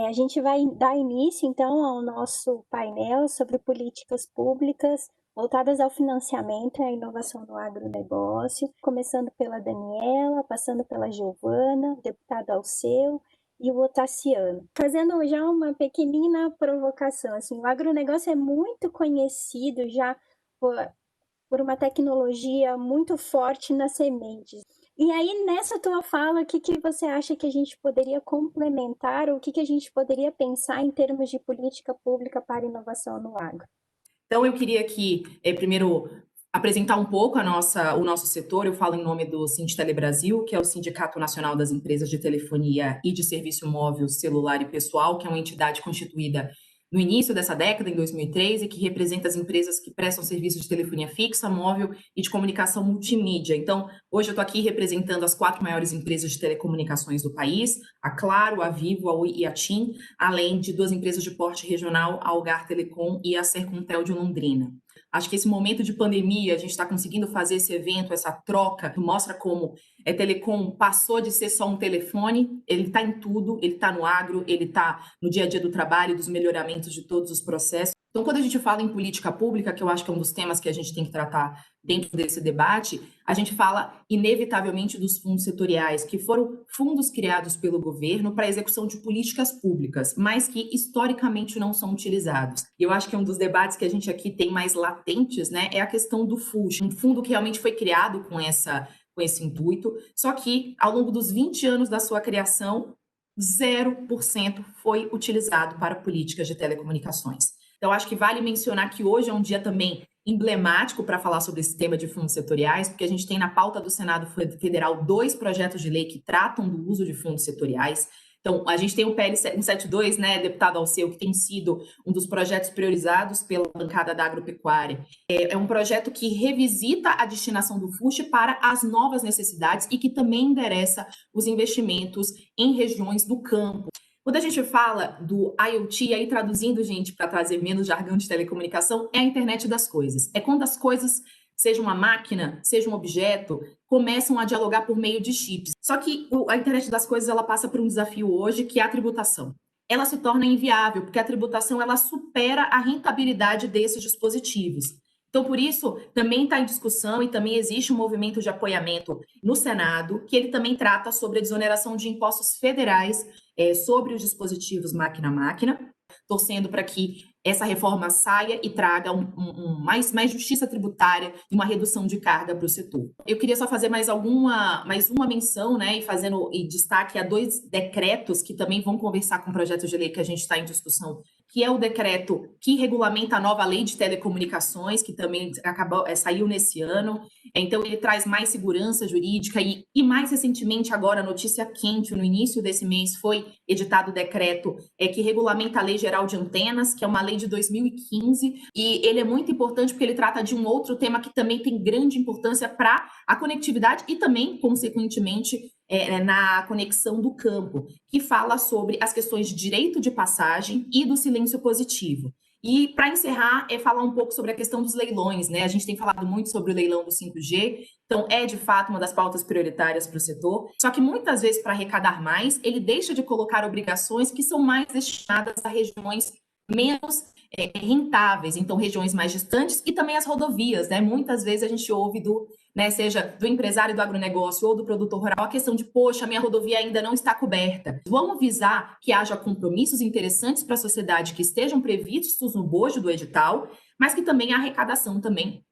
A gente vai dar início, então, ao nosso painel sobre políticas públicas voltadas ao financiamento e à inovação no agronegócio, começando pela Daniela, passando pela Giovana, deputado Alceu e o Otaciano. Fazendo já uma pequenina provocação, assim, o agronegócio é muito conhecido já por, por uma tecnologia muito forte nas sementes. E aí, nessa tua fala, o que você acha que a gente poderia complementar ou o que a gente poderia pensar em termos de política pública para inovação no agro? Então, eu queria aqui, primeiro, apresentar um pouco o nosso setor. Eu falo em nome do Sindtele Brasil, que é o Sindicato Nacional das Empresas de Telefonia e de Serviço Móvel, Celular e Pessoal, que é uma entidade constituída no início dessa década, em 2003, e que representa as empresas que prestam serviço de telefonia fixa, móvel e de comunicação multimídia. Então, hoje eu estou aqui representando as 4 maiores empresas de telecomunicações do país, a Claro, a Vivo, a Oi e a TIM, além de 2 empresas de porte regional, a Algar Telecom e a Sercontel de Londrina. Acho que esse momento de pandemia, a gente está conseguindo fazer esse evento, essa troca, que mostra como telecom passou de ser só um telefone, ele está em tudo, ele está no agro, ele está no dia a dia do trabalho, dos melhoramentos de todos os processos. Então, quando a gente fala em política pública, que eu acho que é um dos temas que a gente tem que tratar dentro desse debate, a gente fala inevitavelmente dos fundos setoriais, que foram fundos criados pelo governo para a execução de políticas públicas, mas que historicamente não são utilizados. E eu acho que um dos debates que a gente aqui tem mais latentes, né, é a questão do FUSH, um fundo que realmente foi criado com esse intuito, só que ao longo dos 20 anos da sua criação, 0% foi utilizado para políticas de telecomunicações. Então, acho que vale mencionar que hoje é um dia também emblemático para falar sobre esse tema de fundos setoriais, porque a gente tem na pauta do Senado Federal 2 projetos de lei que tratam do uso de fundos setoriais. Então, a gente tem o PL 172, né, deputado Alceu, que tem sido um dos projetos priorizados pela bancada da agropecuária. É um projeto que revisita a destinação do FUSH para as novas necessidades e que também endereça os investimentos em regiões do campo. Quando a gente fala do IoT, aí traduzindo, gente, para trazer menos jargão de telecomunicação, é a internet das coisas. É quando as coisas, seja uma máquina, seja um objeto, começam a dialogar por meio de chips. Só que a internet das coisas ela passa por um desafio hoje, que é a tributação. Ela se torna inviável, porque a tributação ela supera a rentabilidade desses dispositivos. Então, por isso, também está em discussão e também existe um movimento de apoiamento no Senado, que ele também trata sobre a desoneração de impostos federais sobre os dispositivos máquina-máquina, torcendo para que essa reforma saia e traga mais justiça tributária e uma redução de carga para o setor. Eu queria só fazer mais uma menção, né, e destaque a 2 decretos que também vão conversar com o projeto de lei que a gente está em discussão, que é o decreto que regulamenta a nova lei de telecomunicações, que também saiu nesse ano. Então, ele traz mais segurança jurídica e mais recentemente, agora, notícia quente, no início desse mês, foi editado o decreto que regulamenta a Lei Geral de Antenas, que é uma lei de 2015, e ele é muito importante porque ele trata de um outro tema que também tem grande importância para a conectividade e também, consequentemente, na conexão do campo, que fala sobre as questões de direito de passagem e do silêncio positivo. E, para encerrar, falar um pouco sobre a questão dos leilões, né? A gente tem falado muito sobre o leilão do 5G, então é de fato uma das pautas prioritárias para o setor. Só que muitas vezes, para arrecadar mais, ele deixa de colocar obrigações que são mais destinadas a regiões menos rentáveis, então regiões mais distantes e também as rodovias, né? Muitas vezes a gente ouve seja do empresário do agronegócio ou do produtor rural, a questão de, poxa, a minha rodovia ainda não está coberta. Vamos visar que haja compromissos interessantes para a sociedade que estejam previstos no bojo do edital, mas que também a arrecadação também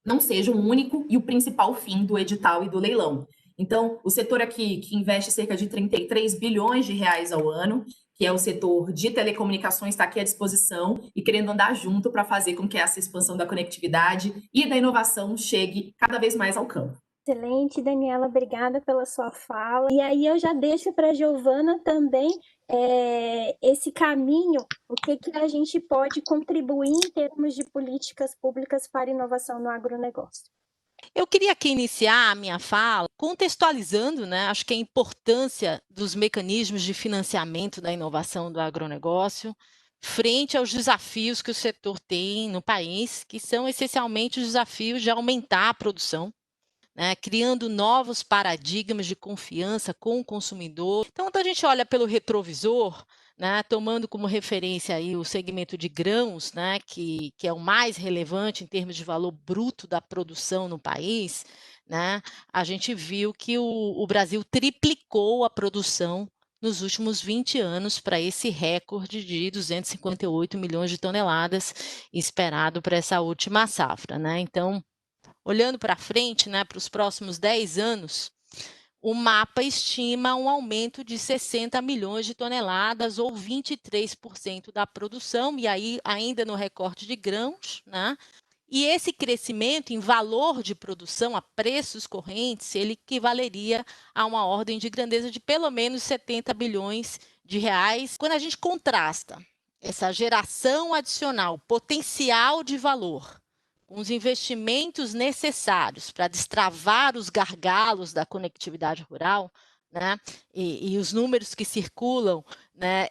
não seja o único e o principal fim do edital e do leilão. Então, o setor aqui que investe cerca de 33 bilhões de reais ao ano, que é o setor de telecomunicações, está aqui à disposição e querendo andar junto para fazer com que essa expansão da conectividade e da inovação chegue cada vez mais ao campo. Excelente, Daniela, obrigada pela sua fala. E aí eu já deixo para a Giovana também esse caminho, o que a gente pode contribuir em termos de políticas públicas para inovação no agronegócio. Eu queria aqui iniciar a minha fala contextualizando, né, acho que a importância dos mecanismos de financiamento da inovação do agronegócio frente aos desafios que o setor tem no país, que são essencialmente os desafios de aumentar a produção, né, criando novos paradigmas de confiança com o consumidor. Então, quando a gente olha pelo retrovisor, né, tomando como referência aí o segmento de grãos, né, que é o mais relevante em termos de valor bruto da produção no país, né, a gente viu que o Brasil triplicou a produção nos últimos 20 anos para esse recorde de 258 milhões de toneladas esperado para essa última safra, né? Então, olhando para frente, né, para os próximos 10 anos, o mapa estima um aumento de 60 milhões de toneladas, ou 23% da produção, e aí ainda no recorte de grãos, né? E esse crescimento em valor de produção a preços correntes, ele equivaleria a uma ordem de grandeza de pelo menos 70 bilhões de reais. Quando a gente contrasta essa geração adicional, potencial de valor, com os investimentos necessários para destravar os gargalos da conectividade rural, né? E os números que circulam, né,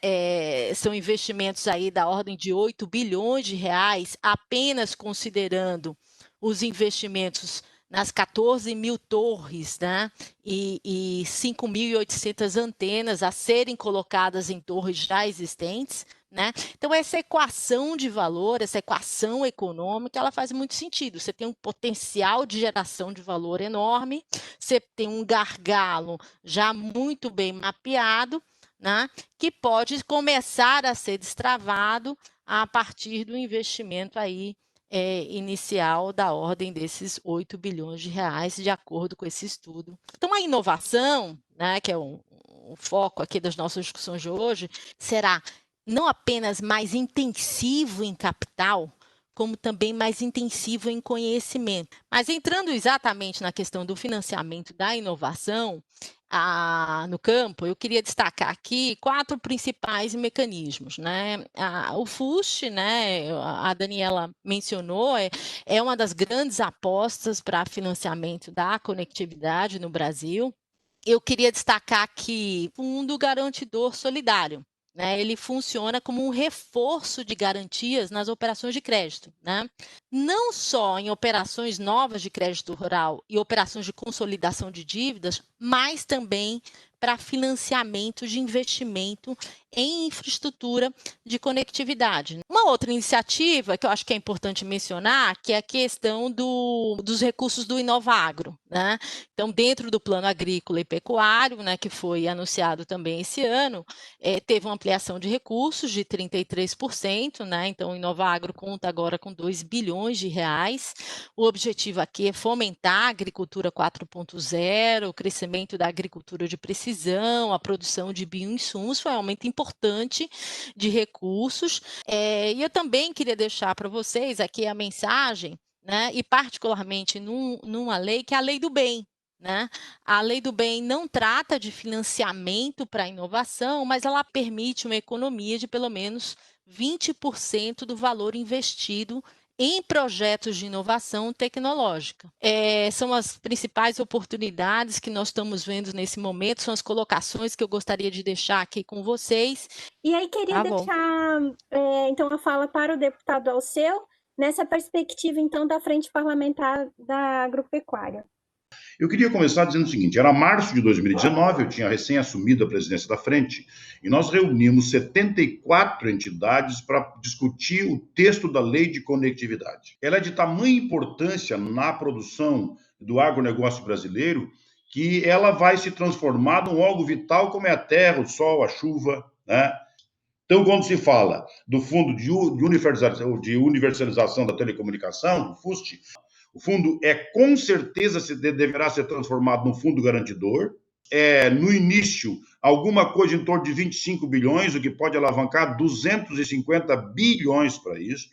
são investimentos aí da ordem de 8 bilhões de reais, apenas considerando os investimentos nas 14 mil torres, né, e 5.800 antenas a serem colocadas em torres já existentes, né? Então, essa equação de valor, essa equação econômica, ela faz muito sentido. Você tem um potencial de geração de valor enorme, você tem um gargalo já muito bem mapeado, né, que pode começar a ser destravado a partir do investimento aí inicial da ordem desses 8 bilhões de reais, de acordo com esse estudo. Então, a inovação, né, que é o foco aqui das nossas discussões de hoje, será não apenas mais intensivo em capital, como também mais intensivo em conhecimento. Mas entrando exatamente na questão do financiamento da inovação no campo, eu queria destacar aqui 4 principais mecanismos, né? O FUST, né, a Daniela mencionou, é uma das grandes apostas para financiamento da conectividade no Brasil. Eu queria destacar aqui o Fundo Garantidor Solidário. Né, ele funciona como um reforço de garantias nas operações de crédito, né? Não só em operações novas de crédito rural e operações de consolidação de dívidas, mas também para financiamento de investimento em infraestrutura de conectividade. Uma outra iniciativa que eu acho que é importante mencionar, que é a questão dos recursos do Inovagro, né? Então, dentro do Plano Agrícola e Pecuário, né, que foi anunciado também esse ano, teve uma ampliação de recursos de 33%, né? Então, o Inovagro conta agora com 2 bilhões de reais. O objetivo aqui é fomentar a agricultura 4.0, o crescimento da agricultura de precisão, a produção de bioinsumos, foi um aumento importante de recursos. E eu também queria deixar para vocês aqui a mensagem, né, e particularmente numa lei, que é a Lei do Bem. Né? A Lei do Bem não trata de financiamento para a inovação, mas ela permite uma economia de pelo menos 20% do valor investido em projetos de inovação tecnológica. São as principais oportunidades que nós estamos vendo nesse momento, são as colocações que eu gostaria de deixar aqui com vocês. E aí queria deixar, então, a fala para o deputado Alceu, nessa perspectiva, então, da Frente Parlamentar da Agropecuária. Eu queria começar dizendo o seguinte: era março de 2019, eu tinha recém assumido a presidência da frente, e nós reunimos 74 entidades para discutir o texto da Lei de Conectividade. Ela é de tamanha importância na produção do agronegócio brasileiro que ela vai se transformar num algo vital como é a terra, o sol, a chuva, né? Então, quando se fala do Fundo de Universalização da Telecomunicação, o FUST, o fundo com certeza deverá ser transformado num fundo garantidor. No início, alguma coisa em torno de 25 bilhões, o que pode alavancar 250 bilhões para isso.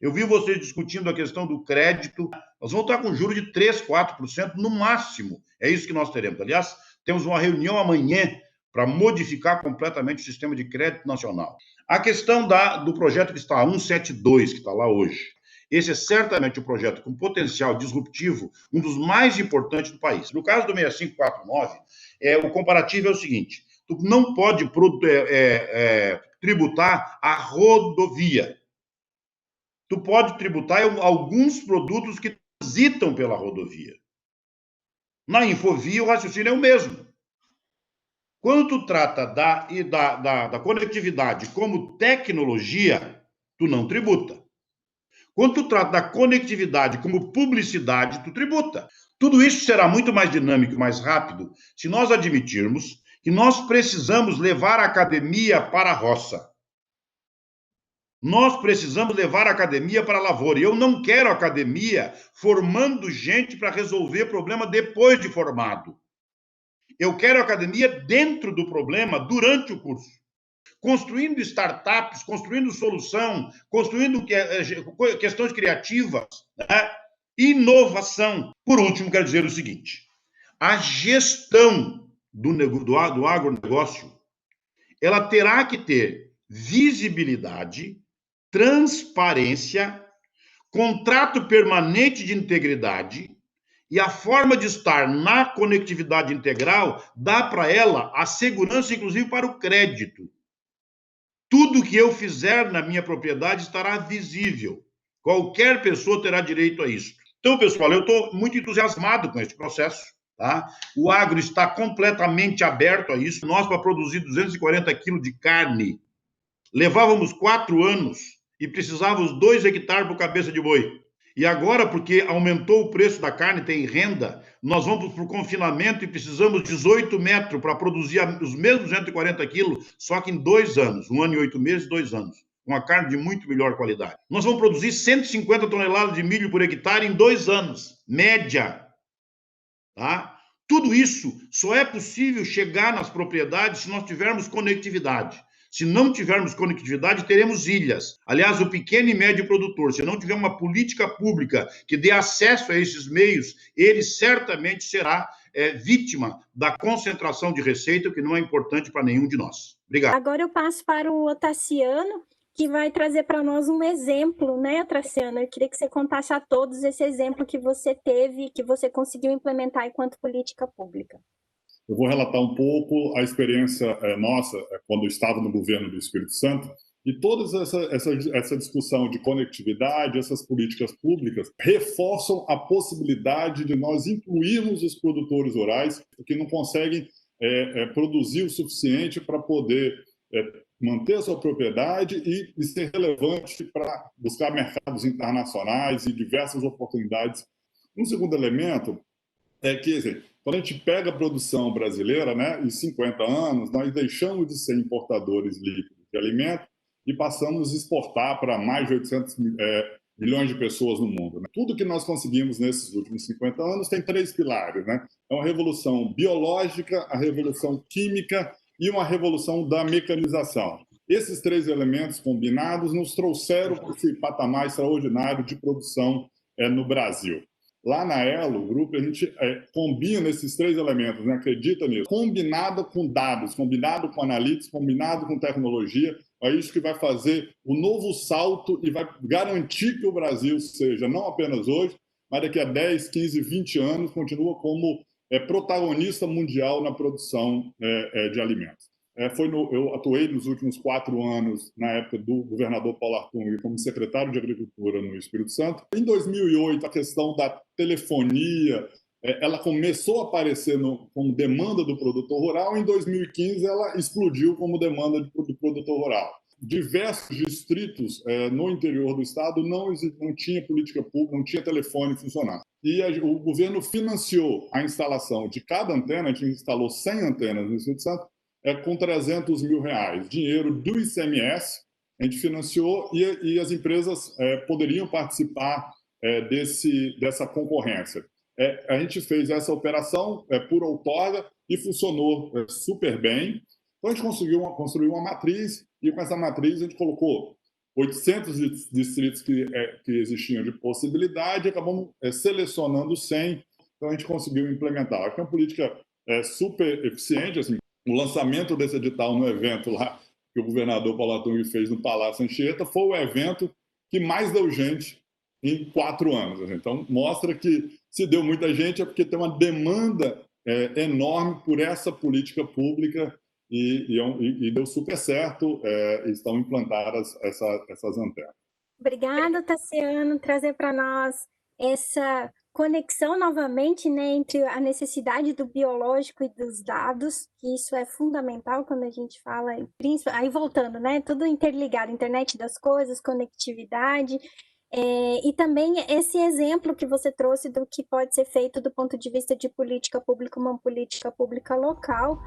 Eu vi vocês discutindo a questão do crédito. Nós vamos estar com juros de 3%, 4% no máximo. É isso que nós teremos. Aliás, temos uma reunião amanhã para modificar completamente o sistema de crédito nacional. A questão do projeto que está 172, que está lá hoje. Esse é certamente um projeto com potencial disruptivo, um dos mais importantes do país. No caso do 6549, o comparativo é o seguinte: tu não pode tributar a rodovia. Tu pode tributar alguns produtos que transitam pela rodovia. Na Infovia, o raciocínio é o mesmo. Quando tu trata da conectividade como tecnologia, tu não tributa. Quando tu trata da conectividade como publicidade, tu tributa. Tudo isso será muito mais dinâmico e mais rápido se nós admitirmos que nós precisamos levar a academia para a roça. Nós precisamos levar a academia para a lavoura. E eu não quero academia formando gente para resolver problema depois de formado. Eu quero academia dentro do problema, durante o curso. Construindo startups, construindo solução, construindo questões criativas, né? Inovação. Por último, quero dizer o seguinte: a gestão do agronegócio, ela terá que ter visibilidade, transparência, contrato permanente de integridade, e a forma de estar na conectividade integral dá para ela a segurança, inclusive, para o crédito. Tudo que eu fizer na minha propriedade estará visível. Qualquer pessoa terá direito a isso. Então, pessoal, eu estou muito entusiasmado com este processo. Tá? O agro está completamente aberto a isso. Nós, para produzir 240 quilos de carne, levávamos 4 anos e precisávamos 2 hectares por cabeça de boi. E agora, porque aumentou o preço da carne, tem renda, nós vamos para o confinamento e precisamos de 18 metros para produzir os mesmos 240 quilos, só que em 2 anos, 1 ano e 8 meses, 2 anos. Uma carne de muito melhor qualidade. Nós vamos produzir 150 toneladas de milho por hectare em 2 anos, média. Tá? Tudo isso só é possível chegar nas propriedades se nós tivermos conectividade. Se não tivermos conectividade, teremos ilhas. Aliás, o pequeno e médio produtor, se não tiver uma política pública que dê acesso a esses meios, ele certamente será vítima da concentração de receita, o que não é importante para nenhum de nós. Obrigado. Agora eu passo para o Otaciano, que vai trazer para nós um exemplo, né, Otaciano? Eu queria que você contasse a todos esse exemplo que você teve, que você conseguiu implementar enquanto política pública. Eu vou relatar um pouco a experiência nossa quando eu estava no governo do Espírito Santo, e toda essa discussão de conectividade, essas políticas públicas, reforçam a possibilidade de nós incluirmos os produtores rurais que não conseguem produzir o suficiente para poder manter a sua propriedade e ser relevante para buscar mercados internacionais e diversas oportunidades. Um segundo elemento é que, quando a gente pega a produção brasileira, né, em 50 anos, nós deixamos de ser importadores líquidos de alimento e passamos a exportar para mais de 800 milhões de pessoas no mundo. Né? Tudo que nós conseguimos nesses últimos 50 anos tem 3 pilares. Né? É uma revolução biológica, a revolução química e uma revolução da mecanização. Esses 3 elementos combinados nos trouxeram para esse patamar extraordinário de produção no Brasil. Lá na Elo, o grupo, a gente combina esses 3 elementos, né? Acredita nisso. Combinado com dados, combinado com analytics, combinado com tecnologia, é isso que vai fazer o novo salto e vai garantir que o Brasil seja, não apenas hoje, mas daqui a 10, 15, 20 anos, continua como protagonista mundial na produção de alimentos. Eu atuei nos últimos 4 anos, na época do governador Paulo Artung, como secretário de Agricultura no Espírito Santo. Em 2008, a questão da telefonia, ela começou a aparecer como demanda do produtor rural. Em 2015, ela explodiu como demanda do produtor rural. Diversos distritos no interior do estado não tinha política pública, não tinha telefone funcionando. E o governo financiou a instalação de cada antena, a gente instalou 100 antenas no Espírito Santo, com R$300 mil, dinheiro do ICMS, a gente financiou e as empresas poderiam participar dessa concorrência. A gente fez essa operação por outorga e funcionou super bem. Então, a gente conseguiu construir uma matriz e com essa matriz a gente colocou 800 distritos que existiam de possibilidade e acabamos selecionando 100. Então, a gente conseguiu implementar. Acho que é uma política super eficiente, assim. O lançamento desse edital no evento lá que o governador Paulo Artung fez no Palácio Anchieta foi o evento que mais deu gente em 4 anos. Então, mostra que se deu muita gente é porque tem uma demanda enorme por essa política pública e deu super certo, estão implantadas essas antenas. Obrigada, Tassiano, trazer para nós essa conexão novamente, né, entre a necessidade do biológico e dos dados, que isso é fundamental quando a gente fala, aí voltando, né, tudo interligado, internet das coisas, conectividade, e também esse exemplo que você trouxe do que pode ser feito do ponto de vista de política pública, uma política pública local,